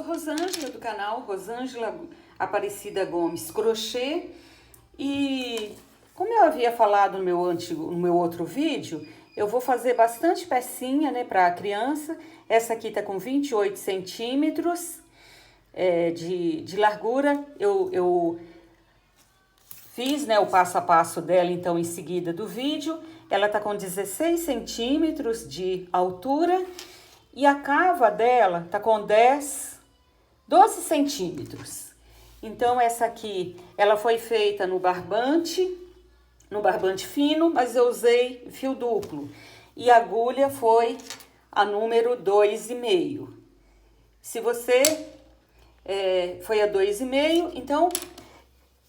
sou Rosângela do canal Rosângela Aparecida Gomes Crochê e como eu havia falado no meu outro vídeo, eu vou fazer bastante pecinha, né, para a criança. Essa aqui tá com 28 centímetros de largura. Eu fiz, né, o passo a passo dela, então, em seguida do vídeo. Ela tá com 16 centímetros de altura e a cava dela tá com 12 centímetros. Então, essa aqui, ela foi feita no barbante fino, mas eu usei fio duplo. E a agulha foi a número 2,5. Se você foi a 2,5, então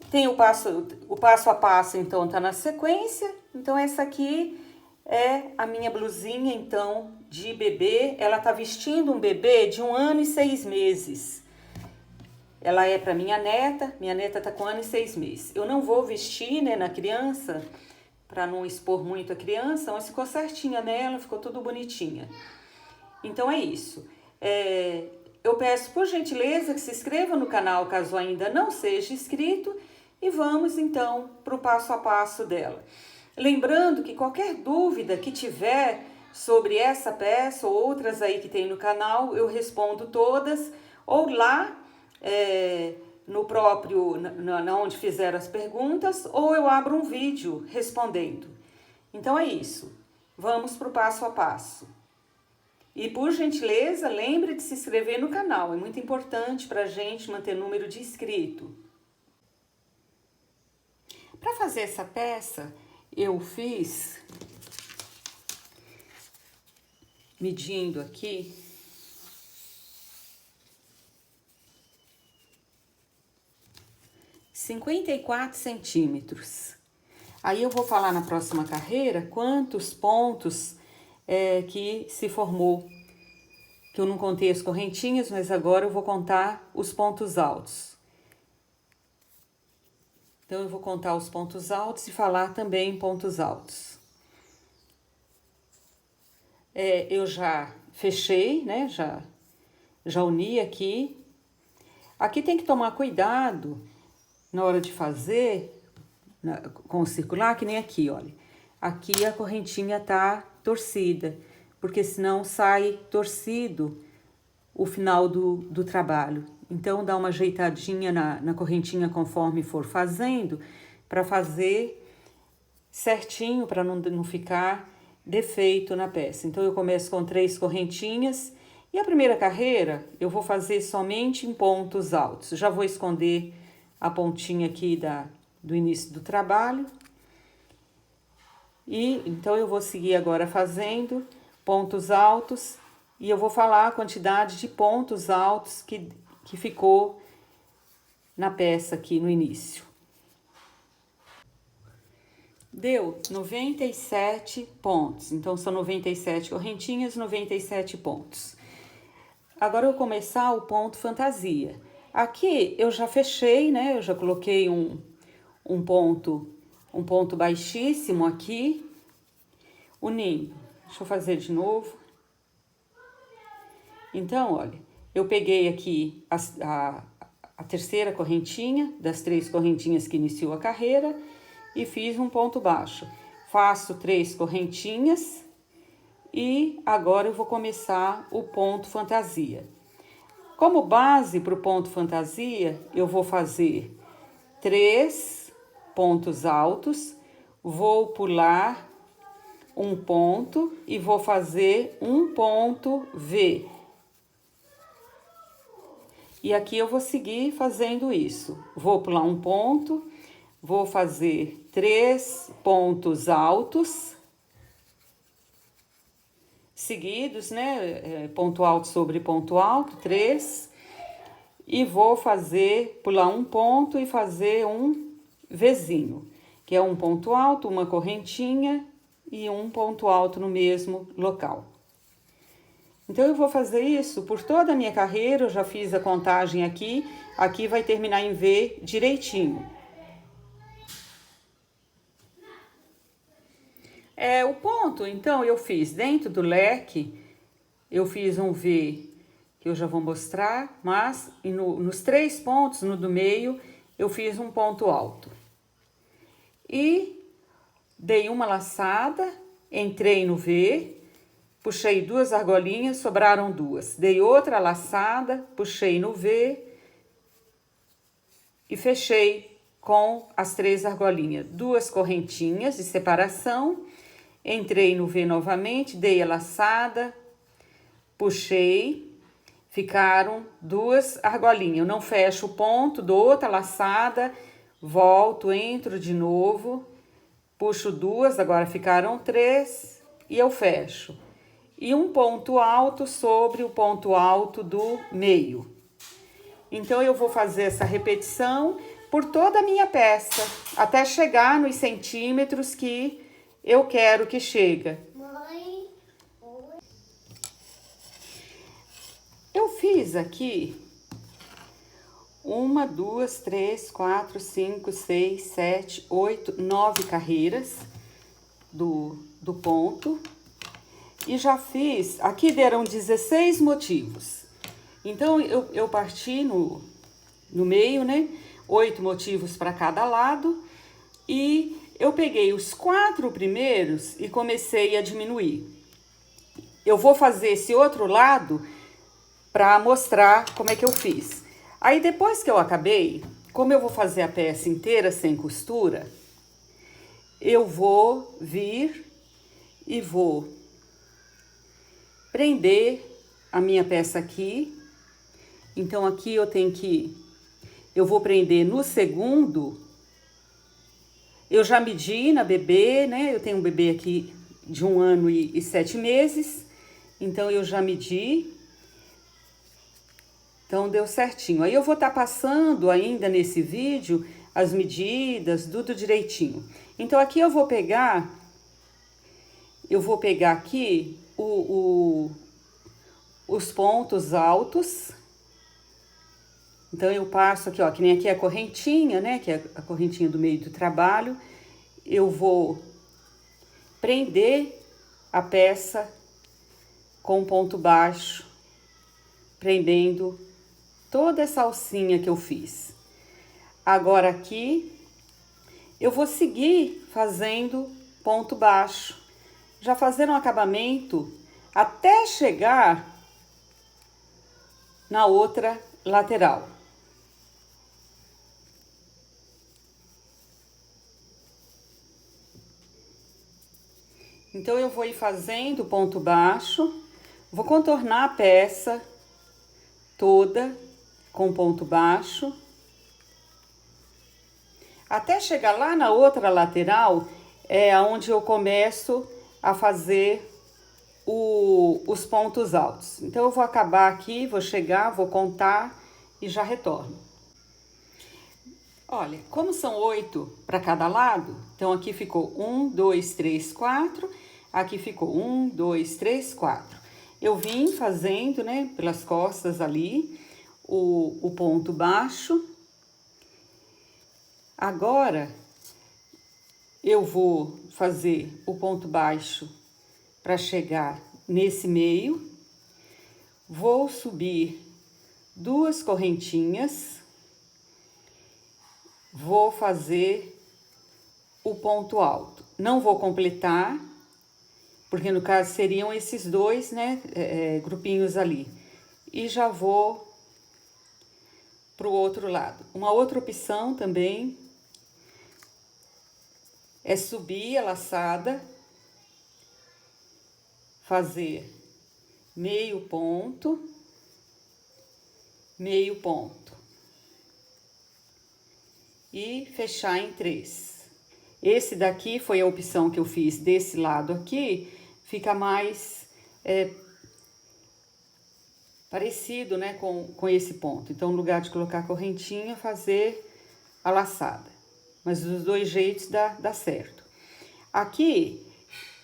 tem o passo a passo, então tá na sequência. Então essa aqui é a minha blusinha, então, de bebê. Ela tá vestindo um bebê de 1 ano e 6 meses. Ela é para minha neta tá com 1 ano e 6 meses. Eu não vou vestir, né, na criança, para não expor muito a criança, mas ficou certinha nela, ficou tudo bonitinha. Então é isso. Eu peço, por gentileza, que se inscreva no canal, caso ainda não seja inscrito, e vamos, então, para o passo a passo dela. Lembrando que qualquer dúvida que tiver sobre essa peça ou outras aí que tem no canal, eu respondo todas, ou lá no próprio, onde fizeram as perguntas, ou eu abro um vídeo respondendo. Então é isso, vamos para o passo a passo. E por gentileza, lembre de se inscrever no canal, é muito importante para a gente manter número de inscritos. Para fazer essa peça, eu fiz, medindo aqui, 54 centímetros. Aí eu vou falar na próxima carreira quantos pontos que se formou. Que eu não contei as correntinhas, mas agora eu vou contar os pontos altos. Então, eu vou contar os pontos altos e falar também em pontos altos. Eu já fechei, né? Já uni aqui. Aqui tem que tomar cuidado na hora de fazer com o circular, que nem aqui, olha. Aqui a correntinha tá torcida, porque senão sai torcido o final do trabalho. Então, dá uma ajeitadinha na correntinha conforme for fazendo, para fazer certinho, para não ficar defeito na peça. Então, eu começo com 3 correntinhas, e a primeira carreira eu vou fazer somente em pontos altos. Já vou esconder a pontinha aqui do início do trabalho. E então, eu vou seguir agora fazendo pontos altos, e eu vou falar a quantidade de pontos altos que ficou na peça aqui no início. Deu 97 pontos, então são 97 correntinhas, 97 pontos. Agora eu vou começar o ponto fantasia. Aqui eu já fechei, né? Eu já coloquei um ponto baixíssimo aqui, unindo. Deixa eu fazer de novo. Então, olha, eu peguei aqui a terceira correntinha, das 3 correntinhas que iniciou a carreira, e fiz um ponto baixo. Faço 3 correntinhas e agora eu vou começar o ponto fantasia. Como base para o ponto fantasia, eu vou fazer 3 pontos altos, vou pular um ponto e vou fazer um ponto V. E aqui eu vou seguir fazendo isso. Vou pular um ponto, vou fazer 3 pontos altos, seguidos, né? Ponto alto sobre ponto alto, 3. E vou pular um ponto e fazer um Vzinho, que é um ponto alto, uma correntinha e um ponto alto no mesmo local. Então, eu vou fazer isso por toda a minha carreira, eu já fiz a contagem aqui. Aqui vai terminar em V direitinho. O ponto, então, eu fiz dentro do leque, eu fiz um V que eu já vou mostrar, mas nos 3 pontos, no do meio, eu fiz um ponto alto. E dei uma laçada, entrei no V, puxei 2 argolinhas, sobraram 2. Dei outra laçada, puxei no V e fechei com as 3 argolinhas. 2 correntinhas de separação, entrei no V novamente, dei a laçada, puxei, ficaram 2 argolinhas. Eu não fecho o ponto, dou outra laçada, volto, entro de novo, puxo 2, agora ficaram 3 e eu fecho. E um ponto alto sobre o ponto alto do meio. Então, eu vou fazer essa repetição por toda a minha peça, até chegar nos centímetros que eu quero que chegue. Eu fiz aqui 1, 2, 3, 4, 5, 6, 7, 8, 9 carreiras do ponto. E já fiz, aqui deram 16 motivos. Então, eu parti no meio, né? 8 motivos para cada lado. E eu peguei os 4 primeiros e comecei a diminuir. Eu vou fazer esse outro lado para mostrar como é que eu fiz. Aí, depois que eu acabei, como eu vou fazer a peça inteira sem costura, eu vou vir e vou prender a minha peça aqui. Então, aqui eu vou prender no segundo. Eu já medi na bebê, né? Eu tenho um bebê aqui de 1 ano e 7 meses. Então, eu já medi. Então, deu certinho. Aí, eu vou estar passando ainda nesse vídeo as medidas, tudo direitinho. Então, aqui eu vou pegar aqui os pontos altos. Então, eu passo aqui, ó, que nem aqui a correntinha, né? Que é a correntinha do meio do trabalho. Eu vou prender a peça com ponto baixo, prendendo toda essa alcinha que eu fiz. Agora, aqui, eu vou seguir fazendo ponto baixo, já fazendo um acabamento até chegar na outra lateral. Então, eu vou ir fazendo ponto baixo, vou contornar a peça toda com ponto baixo, até chegar lá na outra lateral, é onde eu começo a fazer os pontos altos. Então, eu vou acabar aqui, vou chegar, vou contar e já retorno. Olha, como são 8 para cada lado, então aqui ficou 1, 2, 3, 4, aqui ficou 1, 2, 3, 4. Eu vim fazendo, né, pelas costas ali, o ponto baixo. Agora, eu vou fazer o ponto baixo para chegar nesse meio. Vou subir 2 correntinhas. Vou fazer o ponto alto. Não vou completar, porque no caso seriam esses 2, né, grupinhos ali. E já vou pro outro lado. Uma outra opção também é subir a laçada, fazer meio ponto, e fechar em 3. Esse daqui foi a opção que eu fiz desse lado aqui, fica mais parecido, né, com esse ponto. Então, no lugar de colocar a correntinha, fazer a laçada. Mas dos 2 jeitos dá certo. Aqui,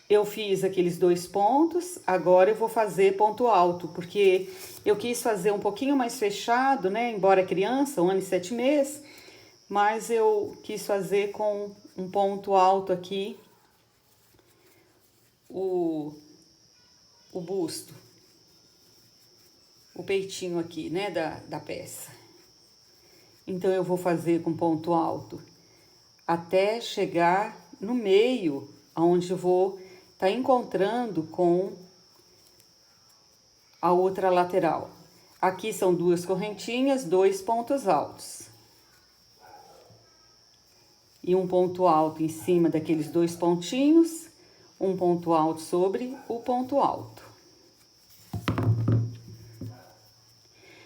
eu fiz aqueles 2 pontos, agora eu vou fazer ponto alto, porque eu quis fazer um pouquinho mais fechado, né, embora criança, 1 ano e 7 meses, mas eu quis fazer com um ponto alto aqui, o busto. o peitinho aqui, né, da peça. Então, eu vou fazer com ponto alto até chegar no meio, onde eu vou estar encontrando com a outra lateral. Aqui são 2 correntinhas, 2 pontos altos. E um ponto alto em cima daqueles 2 pontinhos, um ponto alto sobre o ponto alto.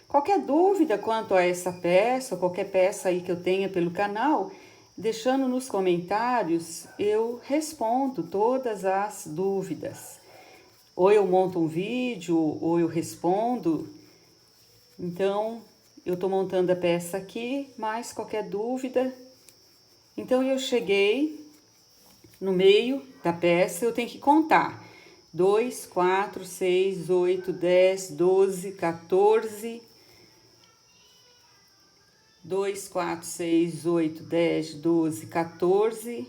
Qualquer dúvida quanto a essa peça, ou qualquer peça aí que eu tenha pelo canal, deixando nos comentários, eu respondo todas as dúvidas. Ou eu monto um vídeo, ou eu respondo. Então, eu tô montando a peça aqui, mas qualquer dúvida. Então, eu cheguei no meio da peça, eu tenho que contar. 2, 4, 6, 8, 10, 12, 14... 2, 4, 6, 8, 10, 12, 14.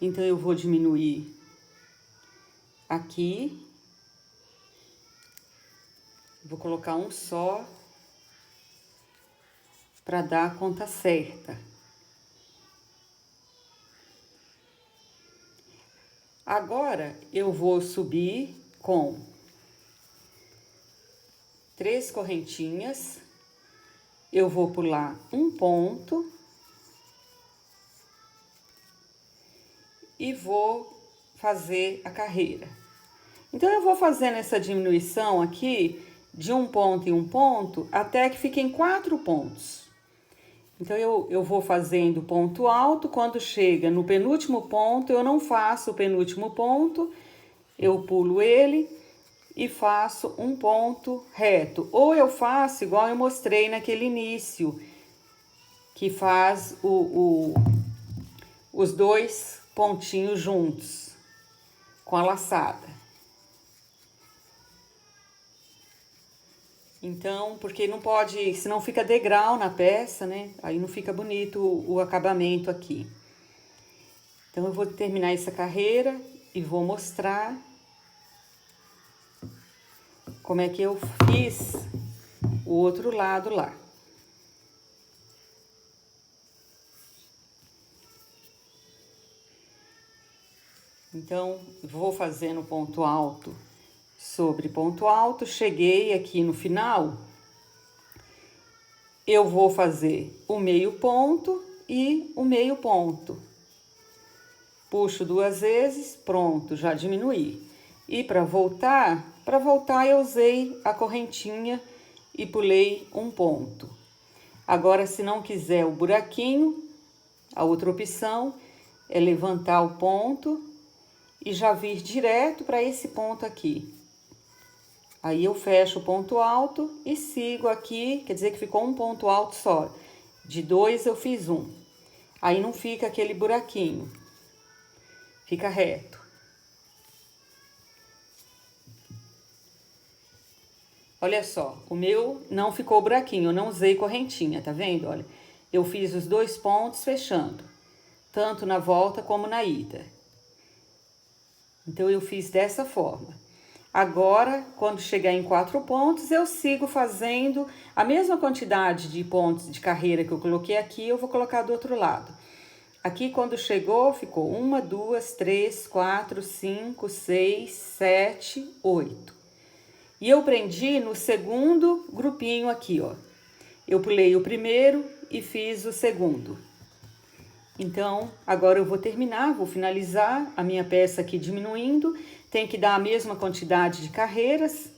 Então, eu vou diminuir aqui. Vou colocar um só para dar a conta certa. Agora, eu vou subir com 3 correntinhas. Eu vou pular um ponto e vou fazer a carreira. Então, eu vou fazendo essa diminuição aqui de um ponto em um ponto até que fiquem 4 pontos. Então, eu vou fazendo ponto alto, quando chega no penúltimo ponto, eu não faço o penúltimo ponto, eu pulo ele e faço um ponto reto. Ou eu faço igual eu mostrei naquele início, que faz os 2 pontinhos juntos, com a laçada. Então, porque não pode, senão fica degrau na peça, né? Aí não fica bonito o acabamento aqui. Então, eu vou terminar essa carreira e vou mostrar como é que eu fiz o outro lado lá. Então, vou fazendo ponto alto sobre ponto alto, cheguei aqui no final, eu vou fazer o meio ponto e o meio ponto. Puxo 2 vezes, pronto, já diminuí. E para voltar eu usei a correntinha e pulei um ponto. Agora, se não quiser o buraquinho, a outra opção é levantar o ponto e já vir direto para esse ponto aqui. Aí, eu fecho o ponto alto e sigo aqui, quer dizer que ficou um ponto alto só. De 2 eu fiz um. Aí, não fica aquele buraquinho. Fica reto. Olha só, o meu não ficou buraquinho, eu não usei correntinha, tá vendo? Olha, eu fiz os 2 pontos fechando, tanto na volta como na ida. Então, eu fiz dessa forma. Agora, quando chegar em 4 pontos, eu sigo fazendo a mesma quantidade de pontos de carreira que eu coloquei aqui, eu vou colocar do outro lado. Aqui, quando chegou, ficou 1, 2, 3, 4, 5, 6, 7, 8. E eu prendi no segundo grupinho aqui, ó. Eu pulei o primeiro e fiz o segundo. Então, agora eu vou terminar, vou finalizar a minha peça aqui diminuindo. Tem que dar a mesma quantidade de carreiras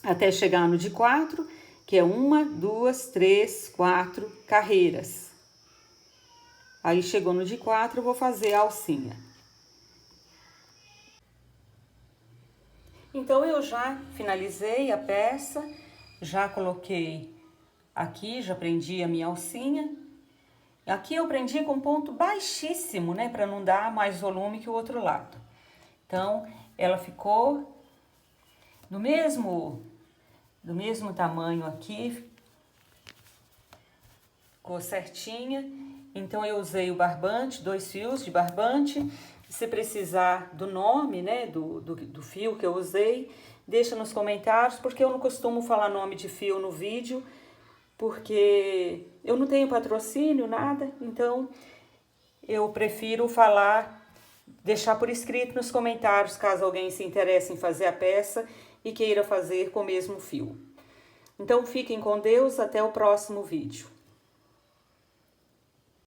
até chegar no de 4, que é 1, 2, 3, 4 carreiras. Aí, chegou no de 4, eu vou fazer a alcinha. Então, eu já finalizei a peça, já coloquei aqui, já prendi a minha alcinha. Aqui eu prendi com ponto baixíssimo, né, para não dar mais volume que o outro lado. Então, ela ficou do mesmo tamanho aqui, ficou certinha. Então, eu usei o barbante, 2 fios de barbante. Se precisar do nome, né, do fio que eu usei, deixa nos comentários, porque eu não costumo falar nome de fio no vídeo, porque eu não tenho patrocínio, nada, então eu prefiro deixar por escrito nos comentários, caso alguém se interesse em fazer a peça e queira fazer com o mesmo fio. Então fiquem com Deus, até o próximo vídeo.